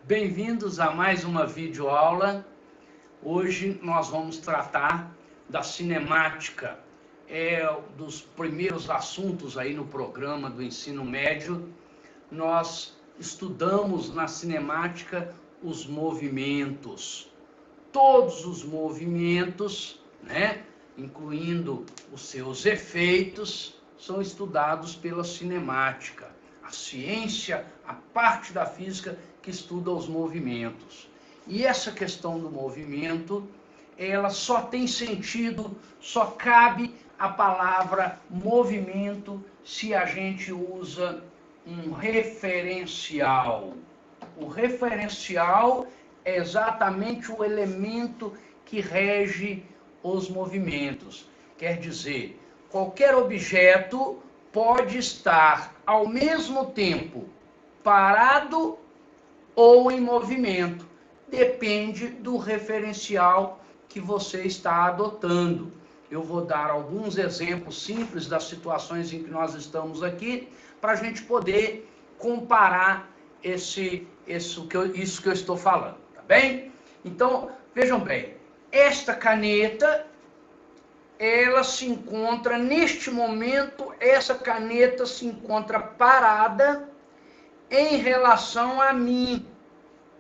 Bem-vindos a mais uma videoaula. Hoje nós vamos tratar da cinemática. É dos primeiros assuntos aí no programa do ensino médio. Nós estudamos na cinemática os movimentos. Todos os movimentos, né, incluindo os seus efeitos, são estudados pela cinemática. A ciência, a parte da física que estuda os movimentos. E essa questão do movimento, ela só tem sentido, só cabe a palavra movimento se a gente usa um referencial. O referencial é exatamente o elemento que rege os movimentos. Quer dizer, qualquer objeto pode estar ao mesmo tempo parado ou em movimento. Depende do referencial que você está adotando. Eu vou dar alguns exemplos simples das situações em que nós estamos aqui, para a gente poder comparar isso que eu estou falando, tá bem? Então, vejam bem, esta caneta, ela se encontra, neste momento, essa caneta se encontra parada em relação a mim,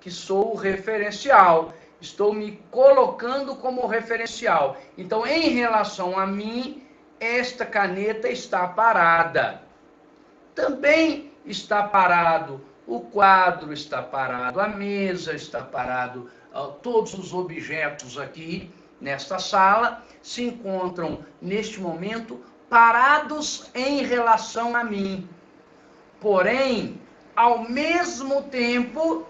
que sou o referencial. Estou me colocando como referencial. Então, em relação a mim, esta caneta está parada. Também está parado o quadro, está parado a mesa, está parado todos os objetos aqui nesta sala se encontram, neste momento, parados em relação a mim. Porém, ao mesmo tempo,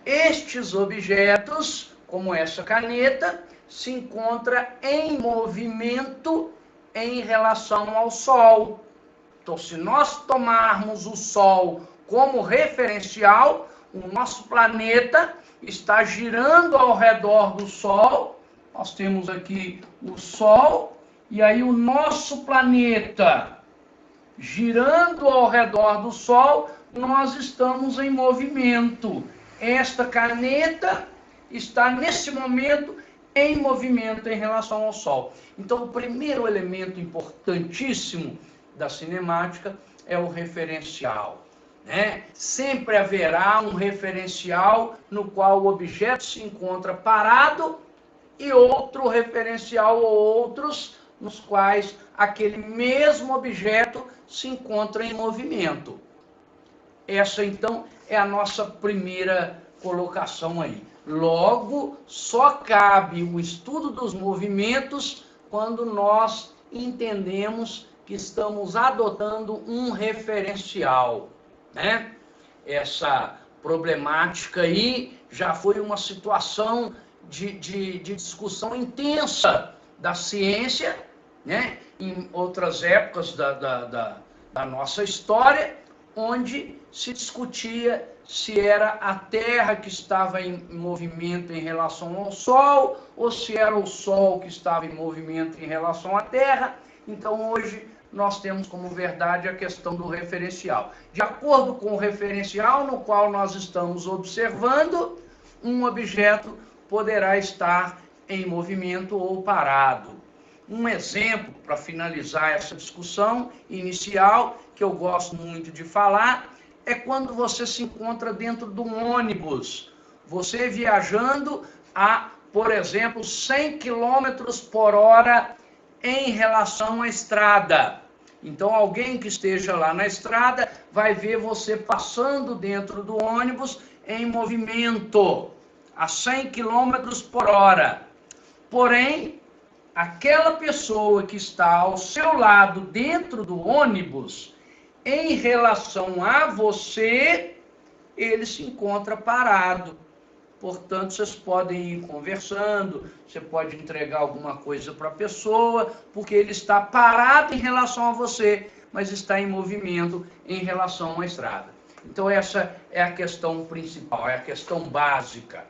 estes objetos, como essa caneta, se encontram em movimento em relação ao Sol. Então, se nós tomarmos o Sol como referencial, o nosso planeta está girando ao redor do Sol. Nós temos aqui o Sol, e aí o nosso planeta girando ao redor do Sol, nós estamos em movimento. Esta caneta está, nesse momento, em movimento em relação ao Sol. Então, o primeiro elemento importantíssimo da cinemática é o referencial, né? Sempre haverá um referencial no qual o objeto se encontra parado e outro referencial ou outros nos quais aquele mesmo objeto se encontra em movimento. Essa, então, é a nossa primeira colocação aí. Logo, só cabe o estudo dos movimentos quando nós entendemos que estamos adotando um referencial, né? Essa problemática aí já foi uma situação de discussão intensa da ciência, né? Em outras épocas da nossa história, onde se discutia se era a Terra que estava em movimento em relação ao Sol, ou se era o Sol que estava em movimento em relação à Terra. Então, hoje, nós temos como verdade a questão do referencial. De acordo com o referencial no qual nós estamos observando, um objeto poderá estar em movimento ou parado. Um exemplo, para finalizar essa discussão inicial, que eu gosto muito de falar, é quando você se encontra dentro de um ônibus. Você viajando a, por exemplo, 100 km por hora em relação à estrada. Então, alguém que esteja lá na estrada vai ver você passando dentro do ônibus em movimento a 100 km por hora. Porém, aquela pessoa que está ao seu lado dentro do ônibus, em relação a você, ele se encontra parado. Portanto, vocês podem ir conversando, você pode entregar alguma coisa para a pessoa, porque ele está parado em relação a você, mas está em movimento em relação à estrada. Então, essa é a questão principal, é a questão básica.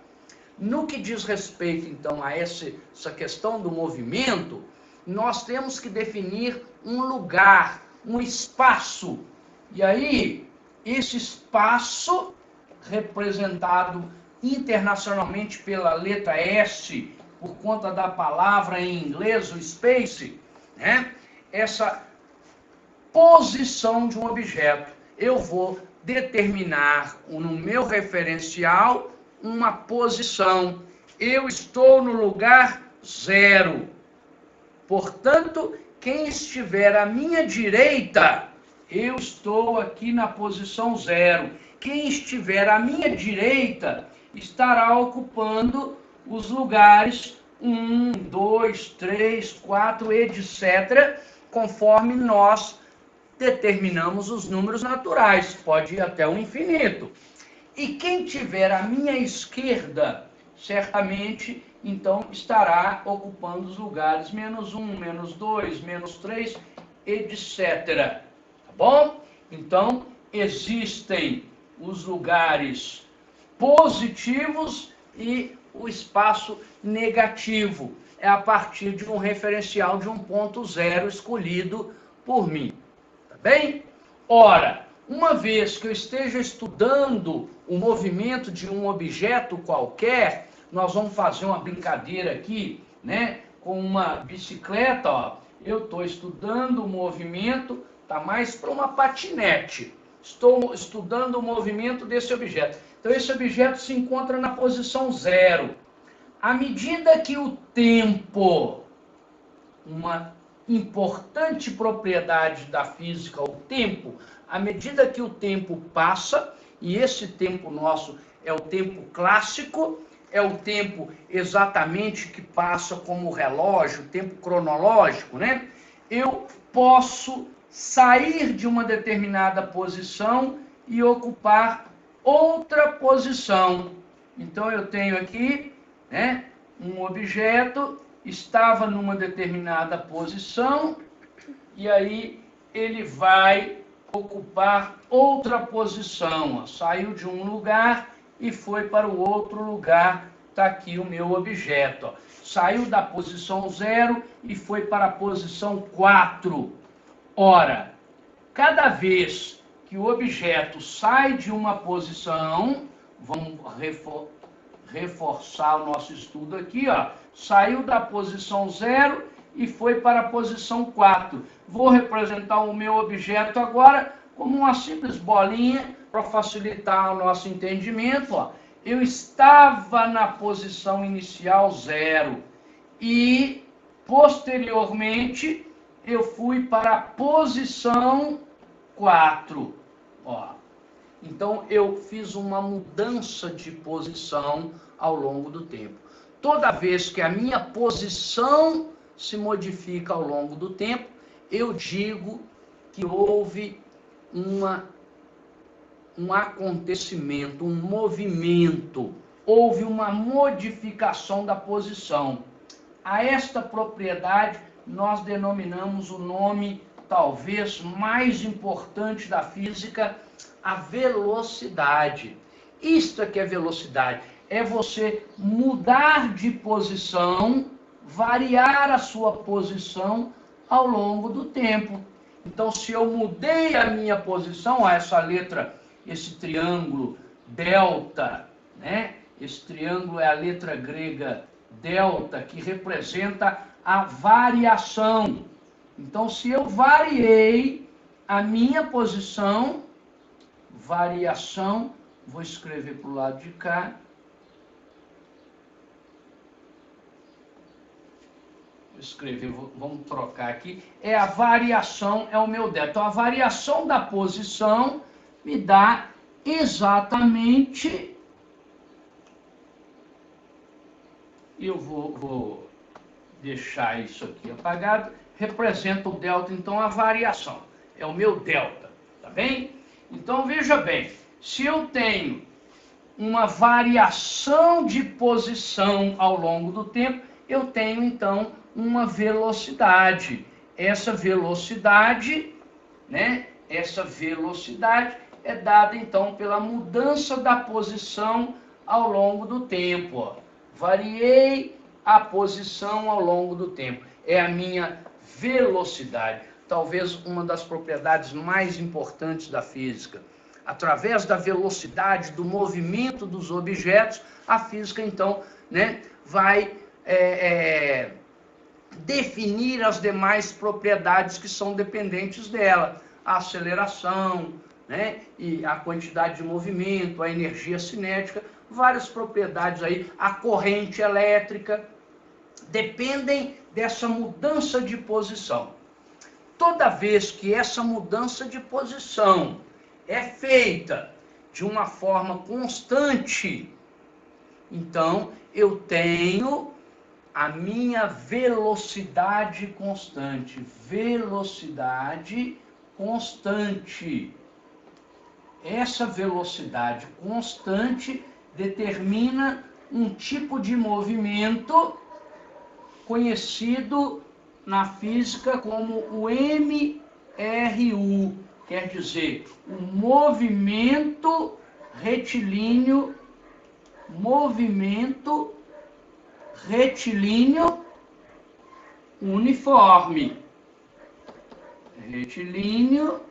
No que diz respeito, então, a essa questão do movimento, nós temos que definir um lugar, um espaço. E aí, esse espaço, representado internacionalmente pela letra S, por conta da palavra em inglês, o space, né? Essa posição de um objeto. Eu vou determinar no meu referencial uma posição. Eu estou no lugar 0. Portanto, quem estiver à minha direita, eu estou aqui na posição 0. Quem estiver à minha direita estará ocupando os lugares 1, 2, 3, 4, etc., conforme nós determinamos os números naturais. Pode ir até o infinito. E quem tiver à minha esquerda, certamente, então, estará ocupando os lugares -1, -2, -3, etc. Tá bom? Então, existem os lugares positivos e o espaço negativo. É a partir de um referencial de um ponto 0 escolhido por mim. Tá bem? Ora, uma vez que eu esteja estudando o movimento de um objeto qualquer, nós vamos fazer uma brincadeira aqui, né? Com uma bicicleta, ó. Eu estou estudando o movimento, tá mais para uma patinete. Estou estudando o movimento desse objeto. Então, esse objeto se encontra na posição 0. À medida que o tempo, uma importante propriedade da física, o tempo, à medida que o tempo passa, e esse tempo nosso é o tempo clássico, é o tempo exatamente que passa como relógio, o tempo cronológico, né? Eu posso sair de uma determinada posição e ocupar outra posição. Então, eu tenho aqui, né, um objeto, estava numa determinada posição, e aí ele vai ocupar outra posição. Ó. Saiu de um lugar e foi para o outro lugar. Está aqui o meu objeto. Ó. Saiu da posição 0 e foi para a posição 4. Ora, cada vez que o objeto sai de uma posição, vamos reforçar o nosso estudo aqui, ó, saiu da posição 0 e foi para a posição 4. Vou representar o meu objeto agora como uma simples bolinha para facilitar o nosso entendimento. Ó. Eu estava na posição inicial 0 e, posteriormente, eu fui para a posição 4. Ó. Então, eu fiz uma mudança de posição ao longo do tempo. Toda vez que a minha posição se modifica ao longo do tempo, eu digo que houve um acontecimento, um movimento, houve uma modificação da posição. A esta propriedade nós denominamos o nome talvez mais importante da física, a velocidade. Isto é que é velocidade. É você mudar de posição, variar a sua posição ao longo do tempo. Então, se eu mudei a minha posição, ó, essa letra, esse triângulo delta, né? Esse triângulo é a letra grega delta, que representa a variação. Então, se eu variei a minha posição, variação, vou escrever para o lado de cá. Vou escrever, vamos trocar aqui. É a variação, é o meu delta. Então, a variação da posição me dá exatamente... Eu vou deixar isso aqui apagado. Representa o delta, então, a variação. É o meu delta, tá bem? Então, veja bem, se eu tenho uma variação de posição ao longo do tempo, eu tenho, então, uma velocidade. Essa velocidade, né? Essa velocidade é dada, então, pela mudança da posição ao longo do tempo. Ó. Variei a posição ao longo do tempo. É a minha velocidade. Talvez uma das propriedades mais importantes da física. através da velocidade, do movimento dos objetos, a física, então, né, vai definir as demais propriedades que são dependentes dela. A aceleração, né, e a quantidade de movimento, a energia cinética, várias propriedades aí, a corrente elétrica, dependem dessa mudança de posição. Toda vez que essa mudança de posição é feita de uma forma constante, então eu tenho a minha velocidade constante. Velocidade constante. Essa velocidade constante determina um tipo de movimento conhecido na física como o MRU, quer dizer, o movimento retilíneo uniforme. Retilíneo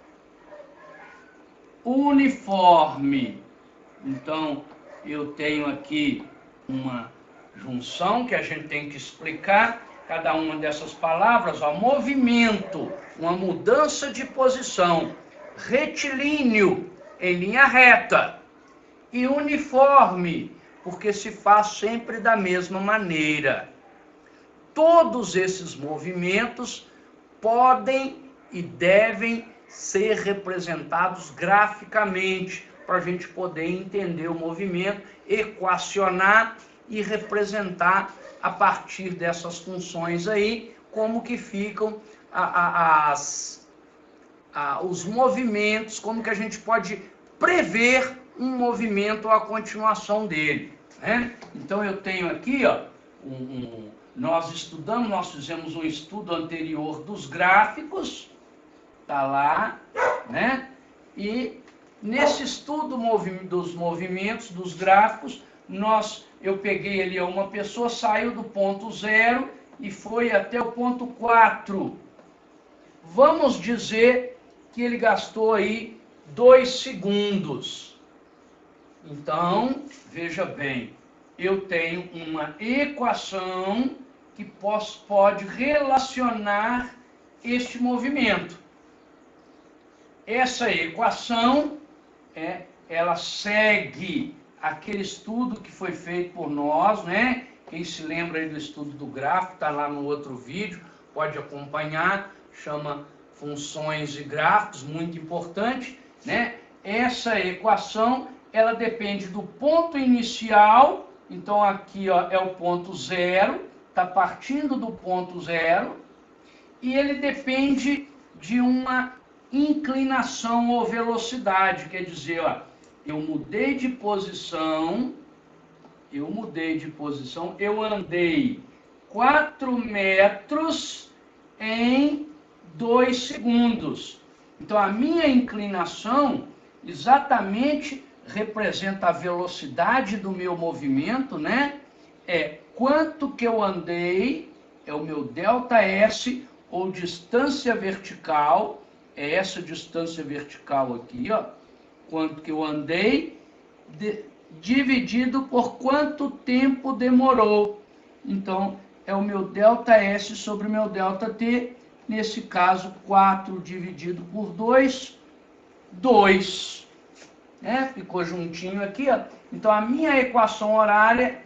uniforme. Então, eu tenho aqui uma junção que a gente tem que explicar cada uma dessas palavras. Ó, movimento, uma mudança de posição. Retilíneo, em linha reta. E uniforme, porque se faz sempre da mesma maneira. Todos esses movimentos podem e devem ser representados graficamente, para a gente poder entender o movimento, equacionar e representar a partir dessas funções aí, como que ficam os movimentos, como que a gente pode prever um movimento ou a continuação dele, né? Então eu tenho aqui, ó, nós fizemos um estudo anterior dos gráficos, tá lá, né? E nesse estudo dos movimentos, dos gráficos, eu peguei ali uma pessoa, saiu do ponto 0 e foi até o ponto 4. Vamos dizer que ele gastou aí 2 segundos. Então, veja bem, eu tenho uma equação que pode relacionar este movimento. Essa equação, ela segue aquele estudo que foi feito por nós, né? Quem se lembra aí do estudo do gráfico, está lá no outro vídeo, pode acompanhar, chama funções e gráficos, muito importante, né? Essa equação, ela depende do ponto inicial, então aqui, ó, é o ponto 0, está partindo do ponto 0, e ele depende de uma inclinação ou velocidade, quer dizer, ó, eu mudei de posição, eu andei 4 metros em 2 segundos. Então, a minha inclinação exatamente representa a velocidade do meu movimento, né? É quanto que eu andei, é o meu ΔS, ou distância vertical, é essa distância vertical aqui, ó, quanto que eu andei, dividido por quanto tempo demorou. Então, é o meu ΔS sobre o meu ΔT, nesse caso, 4 dividido por 2, 2. Né? Ficou juntinho aqui, ó. Então, a minha equação horária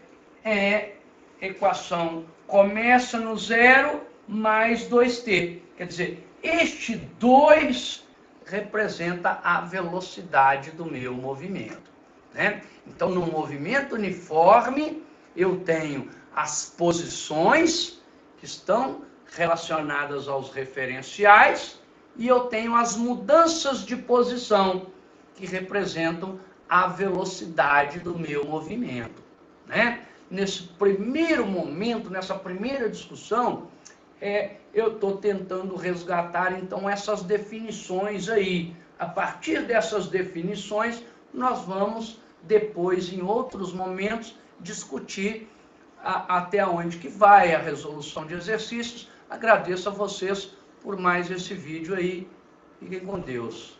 é equação começa no 0 mais 2t. Quer dizer, este 2 representa a velocidade do meu movimento, né? Então, no movimento uniforme, eu tenho as posições que estão relacionadas aos referenciais e eu tenho as mudanças de posição que representam a velocidade do meu movimento, né? Nesse primeiro momento, nessa primeira discussão, eu estou tentando resgatar, então, essas definições aí. A partir dessas definições, nós vamos, depois, em outros momentos, discutir até onde que vai a resolução de exercícios. Agradeço a vocês por mais esse vídeo aí. Fiquem com Deus.